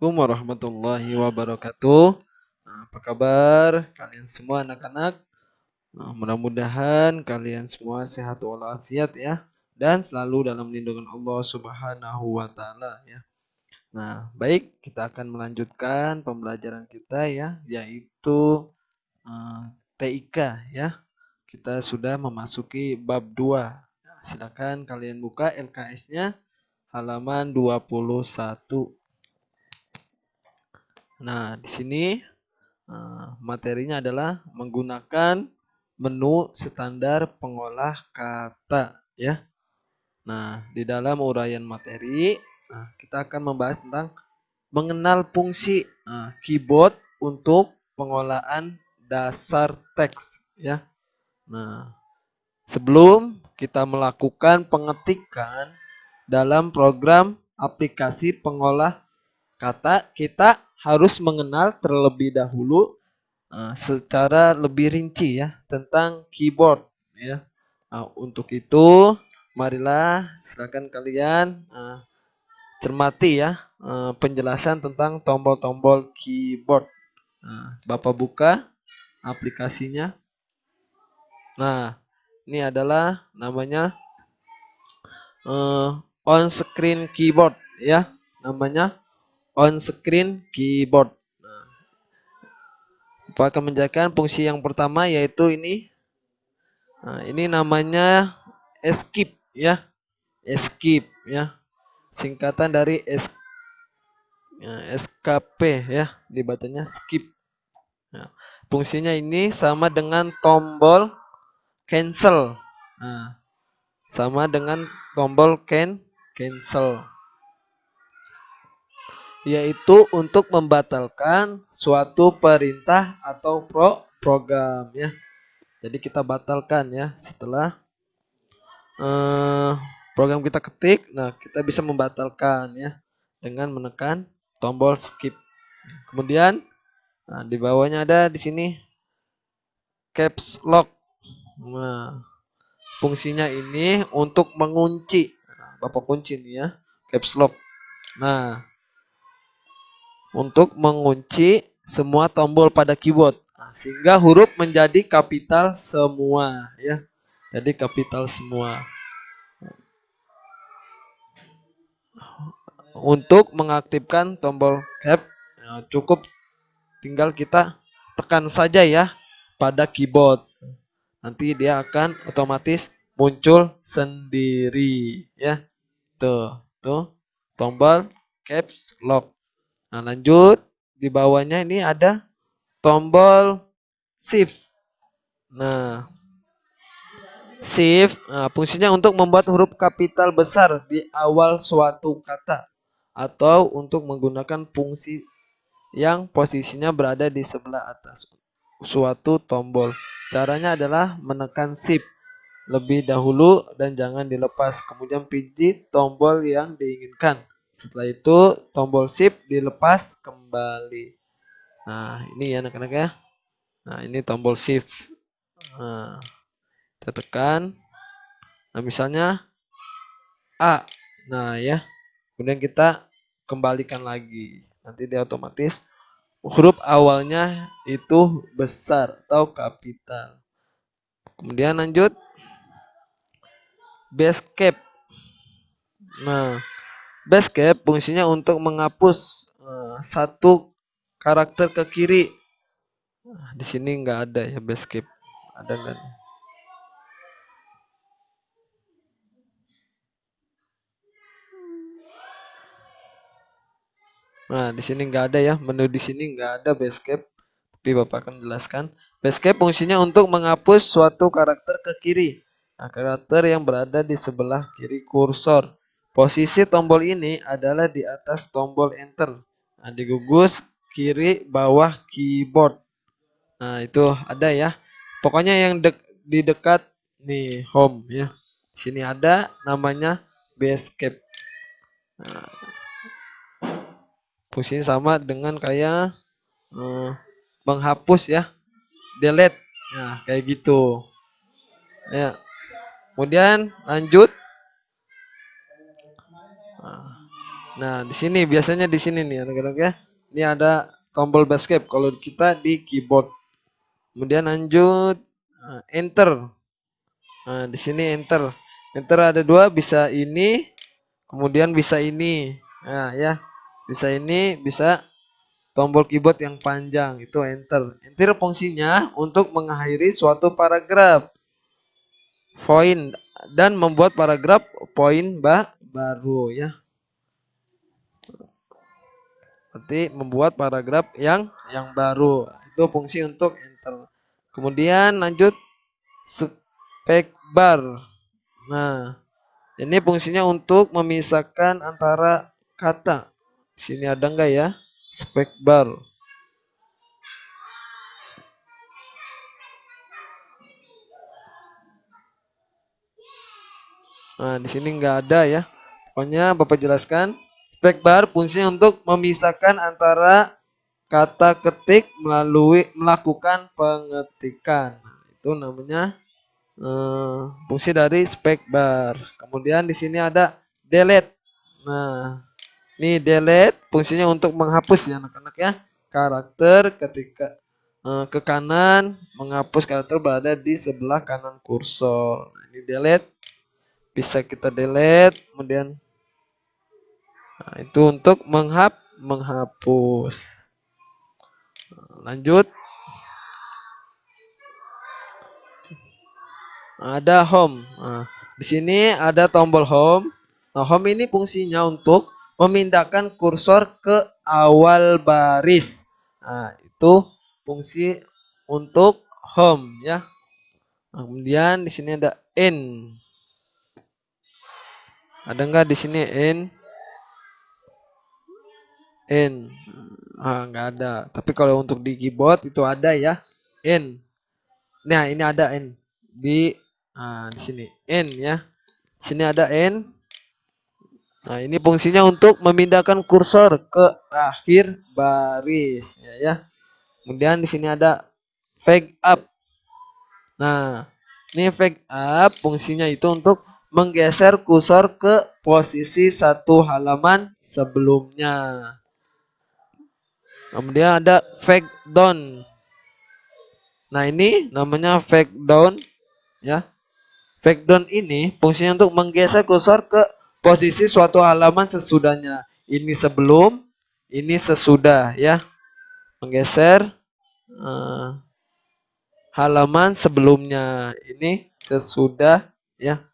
Assalamualaikum warahmatullahi wabarakatuh. Apa kabar kalian semua anak-anak? Mudah-mudahan kalian semua sehat walafiat ya dan selalu dalam lindungan Allah Subhanahu wa taala ya. Baik, kita akan melanjutkan pembelajaran kita ya, yaitu eh, TIK ya. Kita sudah memasuki bab 2. Silakan kalian buka LKS-nya halaman 21. Di sini materinya adalah menggunakan menu standar pengolah kata ya. Di dalam uraian materi, kita akan membahas tentang mengenal fungsi keyboard untuk pengolahan dasar teks ya. Nah, sebelum kita melakukan pengetikan dalam program aplikasi pengolah kata, kita harus mengenal terlebih dahulu secara lebih rinci ya tentang keyboard ya. Untuk itu marilah silakan kalian cermati ya penjelasan tentang tombol-tombol keyboard. Bapak buka aplikasinya. Ini adalah namanya on screen keyboard ya. Namanya on screen keyboard. Bapak akan menjelaskan fungsi yang pertama yaitu ini. Ini namanya escape ya. Escape ya. Singkatan dari SKP ya. Dibacanya skip. Fungsinya ini sama dengan tombol cancel. Sama dengan tombol cancel. Yaitu untuk membatalkan suatu perintah atau program ya. Jadi kita batalkan ya setelah program kita ketik. Kita bisa membatalkan ya dengan menekan tombol skip. Kemudian di bawahnya ada di sini caps lock. Fungsinya ini untuk mengunci. Bapak kunci nih ya, caps lock. Untuk mengunci semua tombol pada keyboard sehingga huruf menjadi kapital semua ya. Jadi kapital semua. Untuk mengaktifkan tombol cap cukup tinggal kita tekan saja ya pada keyboard. Nanti dia akan otomatis muncul sendiri ya. Tuh tombol caps lock. Lanjut di bawahnya ini ada tombol shift. Shift fungsinya untuk membuat huruf kapital besar di awal suatu kata atau untuk menggunakan fungsi yang posisinya berada di sebelah atas suatu tombol. Caranya adalah menekan shift lebih dahulu dan jangan dilepas. Kemudian pijit tombol yang diinginkan. Setelah itu tombol shift dilepas kembali. Ini ya anak-anak ya. Ini tombol shift. Kita tekan. Misalnya A. Ya. Kemudian kita kembalikan lagi. Nanti dia otomatis huruf awalnya itu besar atau kapital. Kemudian lanjut Basecap. Basecap fungsinya untuk menghapus satu karakter ke kiri. Di sini nggak ada ya Basecap. Ada nggak? Di sini nggak ada ya. Menu di sini nggak ada Basecap. Tapi Bapak akan jelaskan. Basecap fungsinya untuk menghapus suatu karakter ke kiri. Karakter yang berada di sebelah kiri kursor. Posisi tombol ini adalah di atas tombol enter. Di gugus kiri bawah keyboard. Itu ada ya. Pokoknya yang di dekat nih home ya. Sini ada namanya Basecap. Fungsinya sama dengan kayak menghapus ya, delete. Kayak gitu. Ya. Kemudian lanjut. Nah, di sini biasanya di sini nih anak-anak ya. Ini ada tombol escape kalau kita di keyboard. Kemudian lanjut enter. Nah, di sini enter. Enter ada dua, bisa ini, kemudian bisa ini. Nah, ya. Bisa ini, bisa tombol keyboard yang panjang itu enter. Enter fungsinya untuk mengakhiri suatu paragraf, poin, dan membuat paragraf poin baru ya. Berarti membuat paragraf yang baru. Itu fungsi untuk enter. Kemudian lanjut spacebar. Nah, ini fungsinya untuk memisahkan antara kata. Sini ada enggak ya? Spacebar. Nah, di sini enggak ada ya. Pokoknya Bapak jelaskan. Spacebar fungsinya untuk memisahkan antara kata ketik melalui melakukan pengetikan. Itu namanya fungsi dari spacebar. Kemudian di sini ada delete. Nah, ini delete fungsinya untuk menghapus ya anak-anak ya. Karakter ketika ke kanan, menghapus karakter berada di sebelah kanan kursor. Nah, ini delete, bisa kita delete. Kemudian itu untuk menghapus. Lanjut, ada home. Nah, di sini ada tombol home. Nah, home ini fungsinya untuk memindahkan kursor ke awal baris. Nah, itu fungsi untuk home ya. Nah, kemudian di sini ada end. Ada nggak di sini end? End. Ah, nggak ada. Tapi kalau untuk di keyboard itu ada ya. End. Nah, ini ada end di sini end ya. Sini ada end. Nah, ini fungsinya untuk memindahkan kursor ke akhir baris ya. Kemudian di sini ada fade up. Nah, ini fade up fungsinya itu untuk menggeser kursor ke posisi satu halaman sebelumnya. Kemudian ada fade down. Nah, ini namanya fade down ya. Fade down ini fungsinya untuk menggeser kursor ke posisi suatu halaman sesudahnya. Ini sebelum, ini sesudah ya. Menggeser halaman sebelumnya. Ini sesudah ya.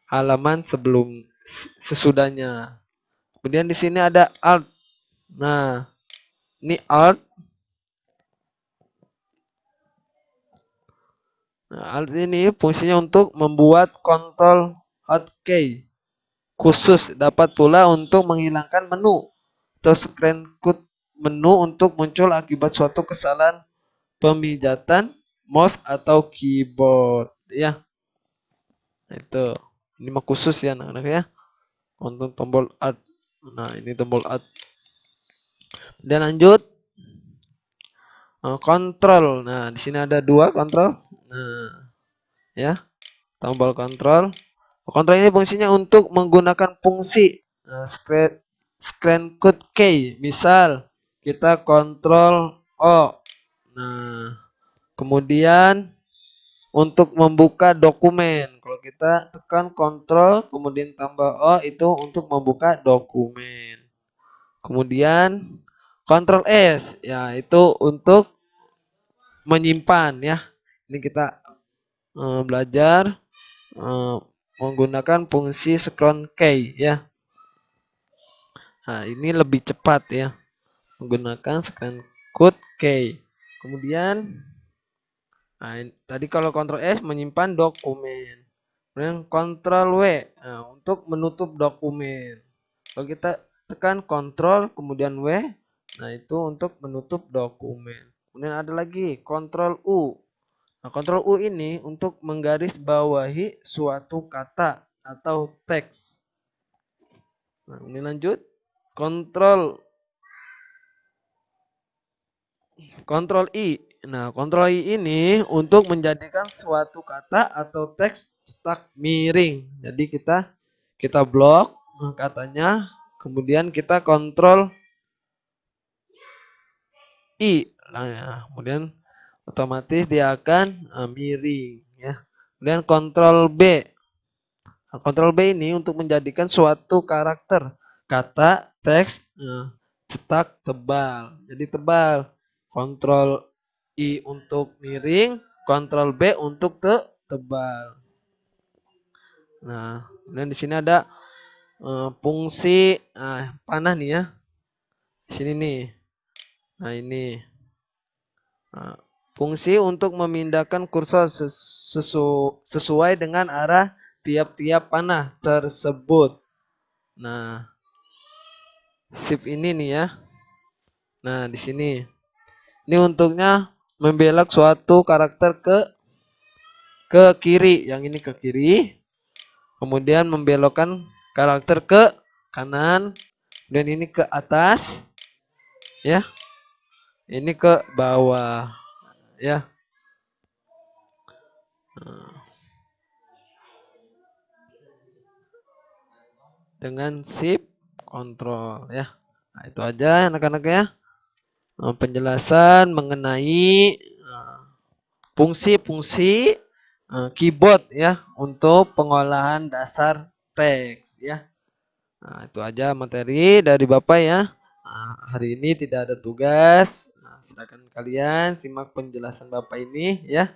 Halaman sesudahnya. Kemudian di sini ada alt. Nah, ini alt. Nah, alt ini fungsinya untuk membuat kontrol hotkey khusus, dapat pula untuk menghilangkan menu atau screenshot menu untuk muncul akibat suatu kesalahan pemijatan mouse atau keyboard ya. Itu ini mah khusus ya anak-anak ya untuk tombol alt. Nah, ini tombol alt. Dan lanjut kontrol. Nah, di sini ada dua kontrol. Nah, ya, tombol kontrol. Kontrol ini fungsinya untuk menggunakan fungsi screenshot key. Misal kita kontrol O. Nah, kemudian untuk membuka dokumen. Kalau kita tekan kontrol kemudian tambah O itu untuk membuka dokumen. Kemudian kontrol S ya itu untuk menyimpan ya. Ini kita belajar menggunakan fungsi scroll key ya. Nah, ini lebih cepat ya menggunakan screenshot key. Kemudian tadi kalau kontrol S menyimpan dokumen. Kemudian kontrol W untuk menutup dokumen. Kalau kita tekan kontrol kemudian W, nah itu untuk menutup dokumen. Kemudian ada lagi kontrol U. Nah, kontrol U ini untuk menggarisbawahi suatu kata atau teks. Nah, ini lanjut. Kontrol I. Nah, kontrol I ini untuk menjadikan suatu kata atau teks cetak miring. Jadi kita blok katanya, kemudian kita kontrol I. Nah, ya, kemudian otomatis dia akan miring ya. Kemudian kontrol B. Nah, kontrol B ini untuk menjadikan suatu karakter, kata, teks, cetak, tebal. Jadi tebal. Kontrol I untuk miring, kontrol B untuk tebal. Nah, kemudian di sini ada fungsi panah nih ya. Di sini nih. Nah, ini. Nah, fungsi untuk memindahkan kursor sesuai dengan arah tiap-tiap panah tersebut. Nah, shift ini nih ya. Nah, di sini. Ini untuknya membelok suatu karakter ke kiri. Yang ini ke kiri. Kemudian membelokkan karakter ke kanan. Dan ini ke atas. Ya. Ini ke bawah. Ya. Dengan shift control ya. Nah, itu aja anak-anak ya. Penjelasan mengenai fungsi-fungsi keyboard ya untuk pengolahan dasar teks ya. Nah, itu aja materi dari Bapak ya. Nah, hari ini tidak ada tugas. Nah, silakan kalian simak penjelasan Bapak ini ya.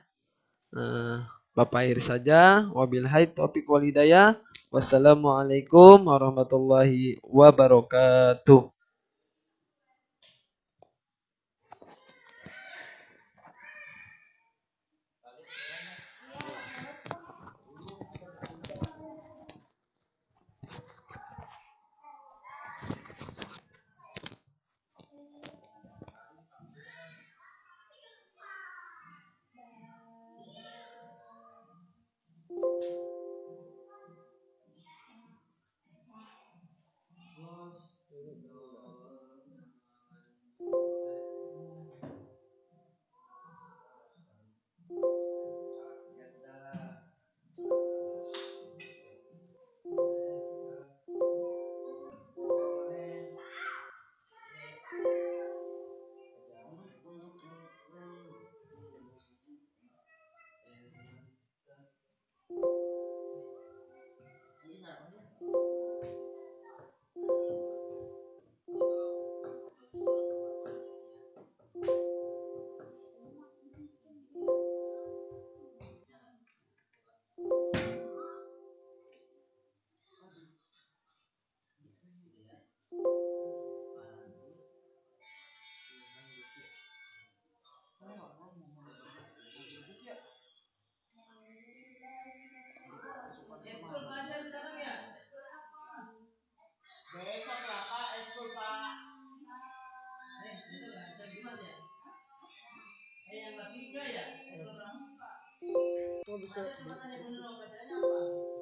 Bapak akhiri saja. Wabillahi taufiq wal hidayah. Wassalamualaikum warahmatullahi wabarakatuh. Eskul belajar sekarang ya? Eskul apa? Besok lah Pak, eskul Pak. Besok hari Jumat ya? Yang kelas 3 ya? Eskul berapa Pak? Kok bisa? Tanya dulu dong, pelajarannya apa?